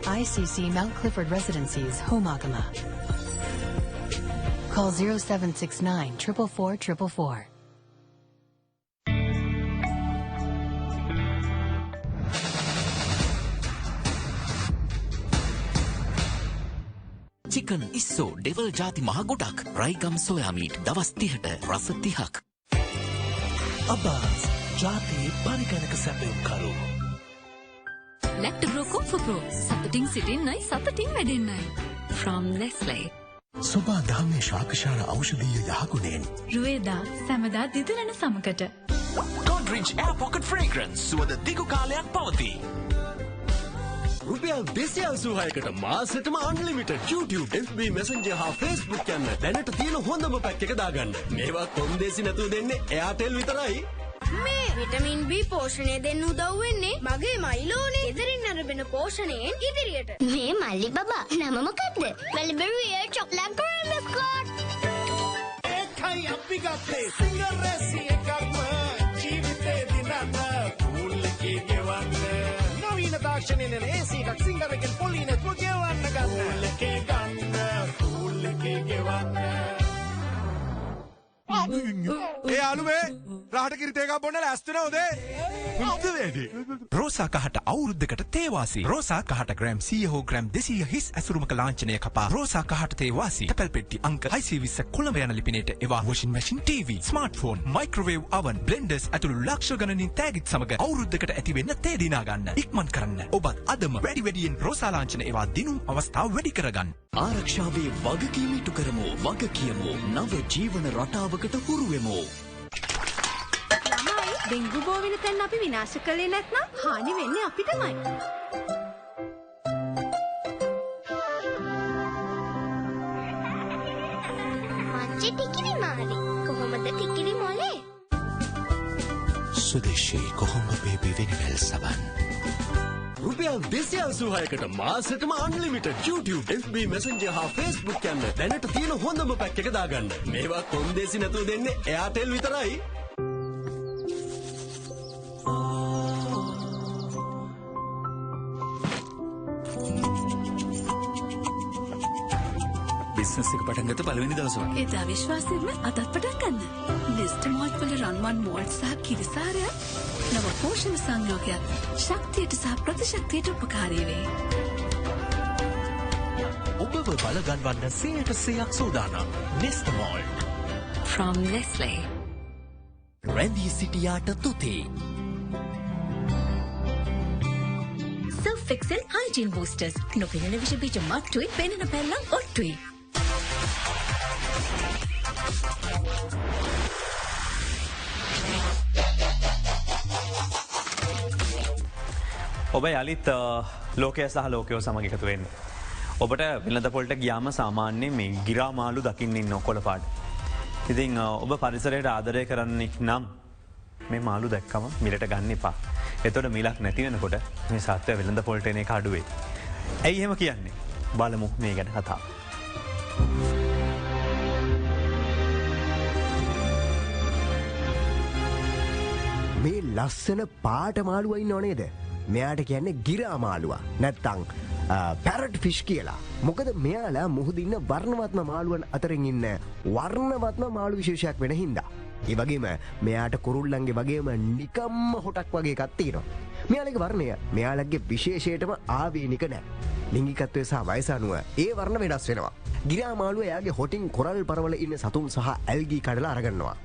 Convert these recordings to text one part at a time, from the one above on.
ICC Mount Clifford Residencies, Homagama. Call 0769 444 444. Chicken Isso Devil Jati මහ ගොඩක් Raigam soya meet දවස් 30ට රස 30ක් අබාස් ජාති පරිගණක සැපයුම් කරු Lactobro Comfort සතුටින් සිටින්නයි සතුටින් වැඩෙන්නයි from Nestle සුබා දහමේ ශාකශාල ඖෂධීය යහගුණයෙන් රුවේදා සැමදා දිදුලන සමකට Godrej Air Pocket Fragrance සුවඳ දිගු කාලයක් පවතී රුපියල් 286කට මාසෙටම අන්ලිමිටඩ් YouTube FB Messenger හා Facebook යන දැනට තියෙන හොඳම පැක් එක දාගන්න. මේවා කොන්දේසි නැතුව දෙන්නේ Airtel විතරයි. මේ විටමින් B පෝෂණය දෙන්න උදව් වෙන්නේ මගේ මයිලෝනේ. ඉදිරින් අරබෙන පෝෂණයෙන් ඉදිරියට. මේ මල්ලි බබා නම මොකක්ද? Melbourne Real Chocolate Cream Biscuit. ඒකයි අපි ගත්තේ සිංගර් රැසි එකක්ම ජීවිතේ දිනන කුල්ලකේ ගෙවන්න නවීන තාක්ෂණයෙන් AC එකක් සිංගර් එකෙන් පොලිනෙත් ගෙවන්න ගන්න කුල්ලකේ ගන්න කුල්ලකේ ගෙවන්න ඒ අලුමේ රහට කිරිත එකක් බොන්න ලෑස්ති නෝදේ මුද්ද වේදී රෝසා කහට අවුරුද්දකට තේවාසි රෝසා කහට ග්‍රෑම් 100 හෝ ග්‍රෑම් 200 හිස් ඇසුරුමක ලාංඡනය කපා රෝසා කහට තේවාසි තැපැල් පෙට්ටි අංක 620 කොළඹ යන ලිපිනයට එවා washing machine TV smartphone microwave oven බ්ලෙන්ඩර්ස් ඇතුළු ලක්ෂ ගණනින් තෑගිත් සමග අවුරුද්දකට ඇති වෙන්න තේ දිනා ගන්න ඉක්මන් කරන්න ඔබත් අදම වැඩි වැඩියෙන් රෝසා ලාංඡන ඒවා දිනුම් අවස්ථාව වැඩි කරගන්න ආරක්ෂාවේ වගකීම ඉටු කරමු වග කියමු නව ජීවන රටාවකට හුරු වෙමු ඩෙන්ගු බෝ වෙන තැන් අපි විනාශ කළේ නැත්නම් හානි වෙන්නේ අපිටමයි. මච්චි ටිකිරි මාලි කොහොමද ටිකිරි මොලේ? සුදේශී කොහොඹ බේබි වෙනිවැල් සබන් රුපියල් 286කට මාසෙටම අන්ලිමිටඩ් YouTube FB Messenger හා Facebook යන දැනට තියෙන හොඳම පැක් එක දාගන්න. මේවා කොන්දේසි නැතුව දෙන්නේ Airtel විතරයි. බිස්නස් එක පටන් ගත්ත පළවෙනි දවසේ එදා විශ්වාසයෙන්ම අදත් පටන් ගන්න. Nestle Malt වල රන්වන් මෝල්ට් සහ කිරිසාරය නව පෝෂණ සංයෝගයක් ශක්තියට සහ ප්‍රතිශක්තියට උපකාරී වේ. ඔබව බලගන්වන්න 100% සූදානම් Nestle Malt from Nestle රැඳී සිටියාට තුති Surf Excel Hygiene Boosters නොපෙනෙන විෂ බීජ මත්තුයි පෙනෙන පැල්ලම් ඔට්ටුයි ඔබ යලිත් ලෝකය සහ ලෝකයෝ සමග එකතු වෙන්න. ඔබට වෙළඳ පොළට ගියාම සාමාන්‍යයෙන් මේ ගිරා මාළු දකින්න ඉන්න කොළ පාට. ඉතින් ඔබ පරිසරයට ආදරය කරන්නෙක් නම් මේ මාළු දැක්කම මිලට ගන්න එපා. එතකොට මිලක් නැති වෙනකොට මේ සත්වය වෙළඳ පොළට එන එක අඩු වෙයි. ඇයි එහෙම කියන්නේ? බලමු මේ ගැන කතාව. මේ ලස්සන පාට මාළුවා ඉන්නව නේද? මෙයාට කියන්නේ ගිරා මාළුවා. නැත්තම් පැරට් ෆිෂ් කියලා. මොකද මෙයාලා මුහුදින්න වර්ණවත්ම මාළුවන් අතරින් ඉන්න වර්ණවත්ම මාළු විශේෂයක් වෙන හින්දා. ඒ වගේම මෙයාට කුරුල්ලන්ගේ වගේම නිකම්ම හොටක් වගේ එකක් තියෙනවා. මෙයාලගේ වර්ණය මෙයාලගේ විශේෂයටම ආවේනික නැහැ. ලිංගිකත්වය සහ වයස අනුව ඒ වර්ණ වෙනස් වෙනවා. ගිරා මාළුවා එයාගේ හොටින් කොරල් පරවල ඉන්න සතුන් සහ ඇල්ගී කඩලා අරගන්නවා.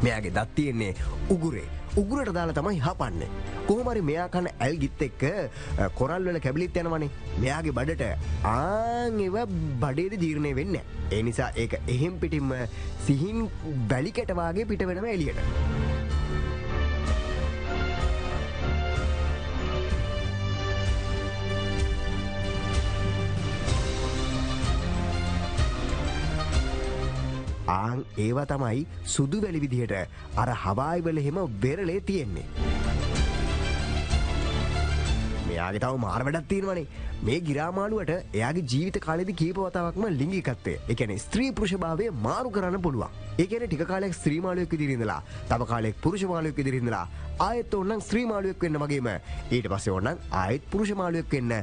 මෙයාගේ දත් තියෙන්නේ උගුරේ. උගුරට දාලා තමයි හපන්නේ. කොහොම හරි මෙයා කන ඇල්ගිත් එක්ක කොරල් වල කැබලිත් යනවනේ. මෙයාගේ බඩට ඒව බඩේදී ජීර්ණය වෙන්නේ නැහැ. ඒ නිසා ඒක එහෙම් පිටින්ම සිහින් වැලි කැට වාගේ පිට වෙනවා එළියට. ඒවා තමයි සුදු වැලි විදිහට අර හවායි වල එහෙම වෙරළේ තියෙන්නේ. මෙයාගේ තව මාර වැඩක් තියෙනවනේ. මේ ගිරාමාළුවට එයාගේ ජීවිත කාලෙදි කීප වතාවක්ම ලිංගිකත්වය, ඒ කියන්නේ ස්ත්‍රී පුරුෂභාවය මාරු කරන්න පුළුවන්. ඒ කියන්නේ ටික කාලයක් ස්ත්‍රී මාළුවෙක් විදිහට ඉඳලා, තව කාලයක් පුරුෂ මාළුවෙක් විදිහට ඉඳලා, ආයෙත් ඕනනම් ස්ත්‍රී මාළුවෙක් වෙන්න වගේම ඊට පස්සේ ඕනනම් ආයෙත් පුරුෂ මාළුවෙක් වෙන්න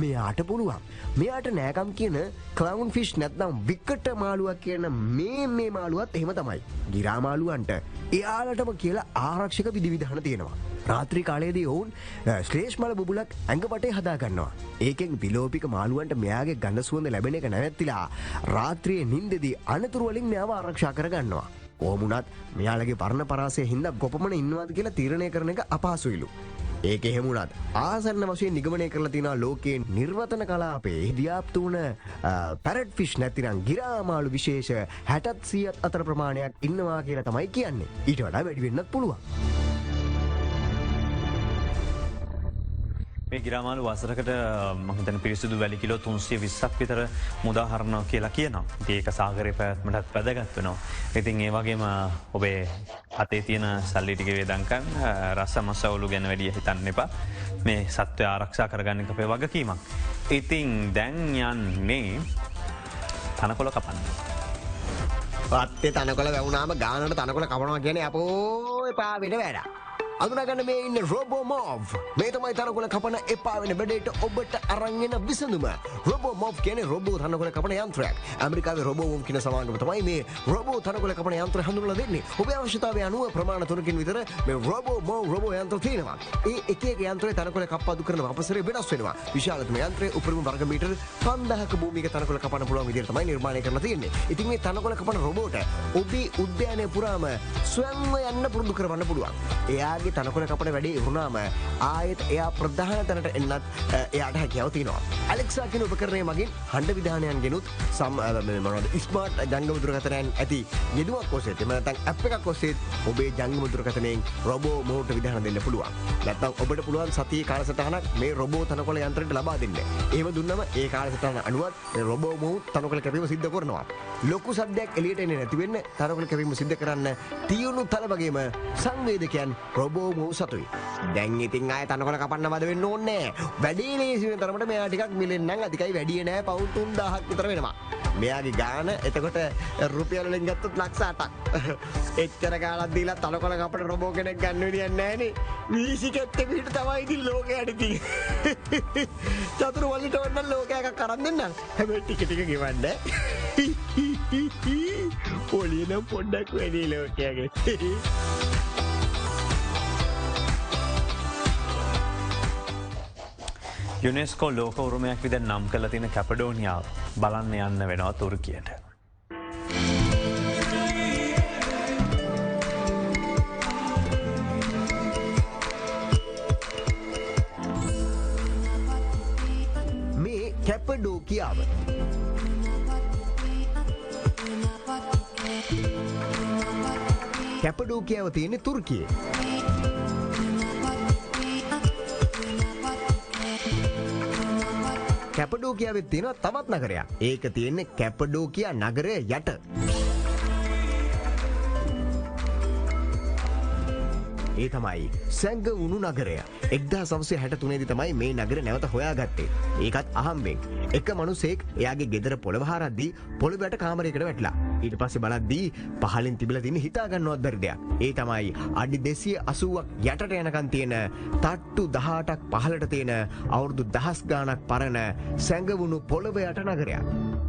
මෙයාට පුළුවන්. මෙයාට නෑකම් කියන ක්ලවුන් ෆිෂ් නැත්නම් විකට මාළුවා කියන මේ මාළුවත් එහෙම තමයි. ගිරා මාළුවන්ට එයාලටම කියලා ආරක්ෂක විධිවිධාන තියෙනවා. රාත්‍රී කාලයේදී ඔවුන් ශ්ලේෂ් මල බුබුලක් ඇඟපටේ හදා ගන්නවා. ඒකෙන් විලෝපික මාළුවන්ට මෙයාගේ ගඳ සුවඳ ලැබෙන එක නැවැත්තිලා රාත්‍රියේ නිින්දෙදී අනතුරු වලින් මෙයාව ආරක්ෂා කර ගන්නවා. කොහොමුණත් මෙයාලගේ පරණ පරාසය හින්දා කොපමණ ඉන්නවද කියලා තීරණය කරන එක අපහසුයිලු. ඒක එහෙමුණත් ආසන්න වශයෙන් නිගමනය කරලා තියෙනවා ලෝකයේ නිර්වතන කලාපේ ව්‍යාප්ත වුණ පැරට් ෆිෂ් නැතිනම් ගිරාමාළු විශේෂ 60ත් 100ත් අතර ප්‍රමාණයක් ඉන්නවා කියලා තමයි කියන්නේ. ඊට වඩා වැඩි වෙන්නත් පුළුවන්. මේ ගිරාමාළු වසරකට මම හිතන්නේ පිරිසිදු වැලි කිලෝ 320ක් විතර මුදාහරිනවා කියලා කියනවා. ඉතින් ඒක සාගරේ පැවැත්මටත් වැදගත් වෙනවා. ඉතින් ඒ වගේම ඔබේ අතේ තියෙන සල්ලි ටික වේදම් කරන් රස මසවලු ගැන වැඩි හිතන්න එපා. මේ සත්වය ආරක්ෂා කරගන්න එක අපේ වගකීමක්. ඉතින් දැන් යන්නේ තනකොළ කපන්න. පත්තේ තනකොළ වැවුනාම ගානට තනකොළ කපනවා කියන්නේ අපෝ එපා වෙන වැඩක්. අඳුනගන්න මේ ඉන්න රොබෝමෝව්. මේ තමයි තනකොළ කපන එපා වෙන බඩේට ඔබට අරන් එන විසඳුම. රොබෝමෝව් කියන්නේ රොබෝ තනකොළ කපන යන්ත්‍රයක්. ඇමරිකාවේ රොබෝමෝව් කියන සමාගම තමයි මේ රොබෝ තනකොළ කපන යන්ත්‍රය හඳුන්වලා දෙන්නේ. ඔබේ අවශ්‍යතාවය අනුව ප්‍රමාණ 3කින් විතර මේ රොබෝමෝව් රොබෝ යන්ත්‍ර තියෙනවා. ඒ එක එක යන්ත්‍රයේ තනකොළ කප්පාදු කරන අපසරය වෙනස් වෙනවා. විශාලතම යන්ත්‍රයේ උපරිම වර්ග මීටර් 5000ක භූමියක තනකොළ කපන්න පුළුවන් විදිහට තමයි නිර්මාණය කරලා තියෙන්නේ. ඉතින් මේ තනකොළ කපන රොබෝට ඔබේ උද්‍යානයේ පුරාම ස්වයංව යන්න පුරුදු කරවන්න පුළුවන්. එයාගේ තනකොළ කපන වැඩේ වුණාම ආයෙත් එයා ප්‍රධාන තැනට එන්නත් එයාට හැකියාව තියෙනවා. ඇලෙක්සා කියන උපකරණය මගින් හඬ විධානයන් ගෙනුත් ස්මාර්ට් ජංගම දුරකථනයන් ඇති යෙදුමක් ඔස්සේ එහෙම නැත්නම් ඇප් එකක් ඔස්සේ ඔබේ ජංගම දුරකථනයෙන් රොබෝ මෝට් විධාන දෙන්න පුළුවන්. නැත්නම් ඔබට පුළුවන් සතියේ කාලසටහනක් මේ රොබෝ තනකොළ යන්ත්‍රයට ලබා දෙන්න. එහෙම දුන්නම ඒ කාලසටහන අනුව රොබෝ මෝට් තනකොළ කැපීම සිද්ධ කරනවා. ලොකු සද්දයක් එළියට එන්නේ නැති වෙන්න තනකොළ කැපීම සිද්ධ කරන්න තියුණු තල වගේම සංවේදකයන් රොබෝ මෝට් සතුයි. දැන් ඉතින් ආය තනකොළ කපන්න වද වෙන්න ඕනේ නෑ. වැඩි ලේසි වෙන තරමට මෙයා ටිකක් මිලෙන් නම් අධිකයි වැඩි නෑ පවුන් 3000ක් විතර වෙනවා. මෙයාගේ ගාන එතකොට රුපියල් වලින් ගත්තොත් ලක්ෂ 8ක්. එච්චර ගාණක් දීලා තනකොළ කපන රොබෝ කෙනෙක් ගන්න විදියක් නෑනේ. වීසිකෙත් පිට තමයි ඉතින් ලෝකයට ඉතින්. චතුරු වලිට වන්න ලෝකයක් කරන් දෙන්නම්. හැබැයි ටික ටික ගෙවන්න. පොලිය නම් පොඩ්ඩක් වැඩි ලෝකයගේ. යුනෙස්කෝ ලෝක උරුමයක් විදිහට නම් කරලා තියෙන කැපඩෝනියාව බලන්න යන්න වෙනවා තුර්කියට. මේ කැපඩෝකියාව කැපඩෝකියාව තියෙන්නේ තුර්කියේ. කැපඩෝකියාවේ තියෙනවා තවත් නගරයක්. ඒක තියෙන්නේ කැපඩෝකියා නගරය යට. ඒ තමයි සැංගවුණු නගරය. 1963 දී තමයි මේ නගර නැවත හොයාගත්තේ. ඒකත් අහම්බෙන්. එක මිනිසෙක් එයාගේ ගෙදර පොළව හරද්දී පොළව යට කාමරයකට වැටලා. ඊට පස්සේ බලද්දී පහලින් තිබිලා තියෙන හිතා ගන්නවත් බැරි දෙයක්. ඒ තමයි අඩි 280ක් යටට යනකන් තියෙන තට්ටු 18ක් පහළට තියෙන අවුරුදු දහස් ගාණක් පරණ සැඟවුණු පොළව යට නගරයක්.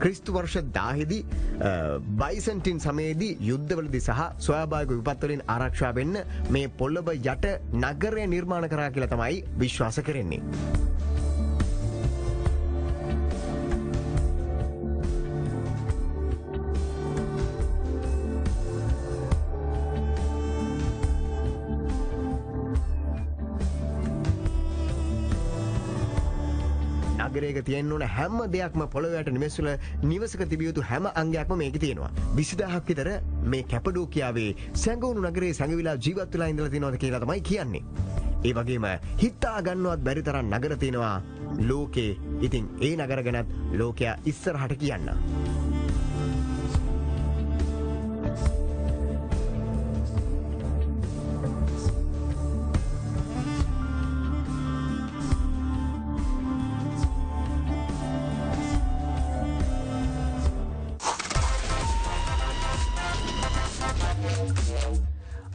ක්‍රිස්තු වර්ෂ 10දී බයිසන්ටින් සමයේදී යුද්ධවලදී සහ ස්වාභාවික විපත්වලින් ආරක්ෂා වෙන්න මේ පොළොව යට නගරය නිර්මාණ කරා කියලා තමයි විශ්වාස කරන්නේ. නගරයක තියෙන්න ඕන හැම දෙයක්ම පොළොවට නිවෙස්වල නිවසක තිබිය යුතු හැම අංගයක්ම මේකේ තියෙනවා. 20000ක් විතර මේ කැපඩෝකියාවේ සැඟවුණු නගරේ සැඟවිලා ජීවත් වෙලා ඉඳලා තියෙනවද කියලා තමයි කියන්නේ. ඒ වගේම හිතා ගන්නවත් බැරි තරම් නගර තියෙනවා ලෝකේ. ඉතින් ඒ නගර ගැනත් ලෝකයා ඉස්සරහට කියන්න.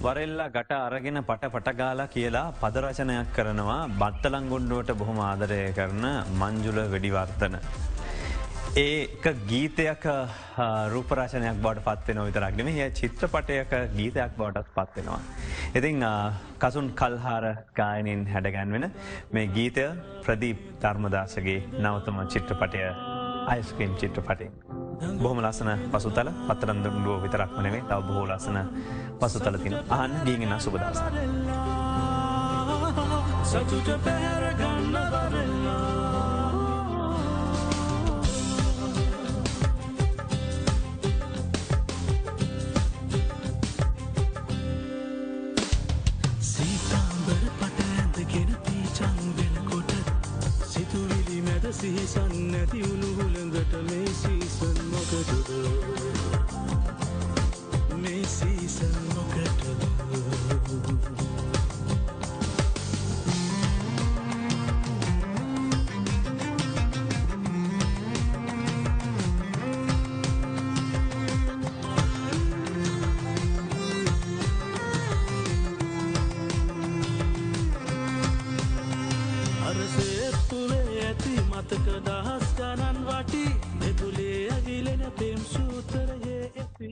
වරෙල්ලා ගට අරගෙන පටගාලා කියලා පදරචනයක් කරනවා බත්තලංගුන්ඩුවට බොහොම ආදරය කරන මංජුල වෙඩිවර්තන. ඒක ගීතයක රූපරචනයක් බවට පත්වෙන විතරක්නෙම ඒ චිත්‍රපටයක ගීතයක් බවටත් පත්වෙනවා. ඉතිං කසුන් කල්හාර ගායනින් හැඩගැන්වෙන මේ ගීතය ප්‍රදීප් ධර්මදාසගේ නවතම චිත්‍රපටය අයිස්ක්‍රීම් චිත්‍රපටයෙන්. බොහොම ලස්සන පසුතල පත්තරන්දුන්ඩුව විතරක්ම නෙවේ තව බොහෝ ලස්සන පසුතල තින අහන්න ගීගෙන සුබදස. සතුට පැරගන්න වරෙල්ලා සීතාම්බර පට ඇඳගෙන පීචන් වෙනකොට සිතුවිලි මැද සිහිසන් නැති උුණු හුළඟට මේ සීසන් මොකටද මේ සීසන් මොකටද මතක දහස් ගණන් වටි දෙතුලේ ඇගිලෙන පෙම් සූතරයේ ඇති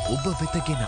ඔබ වෙතගෙන